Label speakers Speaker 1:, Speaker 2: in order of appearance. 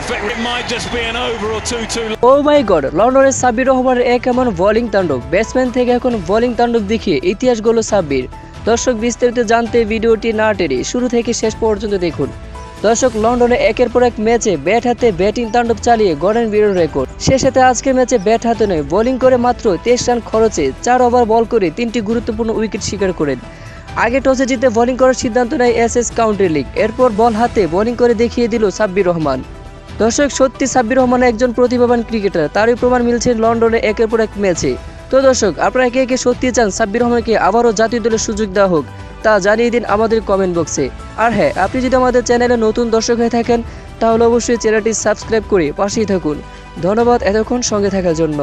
Speaker 1: effect. It might just be an over or two.
Speaker 2: Oh my God, লন্ডনের সাব্বির রহমানের এক এমন বোলিং তাণ্ডব, ব্যাটসম্যান থেকে এখন বোলিং তাণ্ডব দেখিয়ে ইতিহাস গড়ল সাব্বির। দর্শক, বিস্তারিত জানতে ভিডিওটি না টেনে শুরু থেকে শেষ পর্যন্ত দেখুন। দর্শক, লন্ডনে একের পর এক ম্যাচে ব্যাট হাতে ব্যাটিং তাণ্ডব চালিয়ে গড়েন বিরল রেকর্ড। সে সাথে আজকের ম্যাচে ব্যাট হাতে নয়, বোলিং করে মাত্র 23 রান খরচে 4 ওভার বল করে 3টি গুরুত্বপূর্ণ উইকেট শিকার করেন। আগে টসে জিতে বোলিং করার সিদ্ধান্ত নেয় এসএস কাউন্টি লিগ। এরপর বল হাতে বোলিং করে দেখিয়ে দিল সাব্বির রহমান। দর্শক, সত্যি সাব্বির রহমান একজন প্রতিভাবান ক্রিকেটার, তারই প্রমাণ মিলছে লন্ডনে একের পর এক ম্যাচে। তো দর্শক, আপনারা কে কে সত্যি চান সাব্বির রহমানকে আবারও জাতীয় দলের সুযোগ দেওয়া হোক, তা জানিয়ে দিন আমাদের কমেন্ট বক্সে। আর হ্যাঁ, আপনি যদি আমাদের চ্যানেলে নতুন দর্শক হয়ে থাকেন তাহলে অবশ্যই চ্যানেলটি সাবস্ক্রাইব করে পাশেই থাকুন। ধন্যবাদ এতক্ষণ সঙ্গে থাকার জন্য।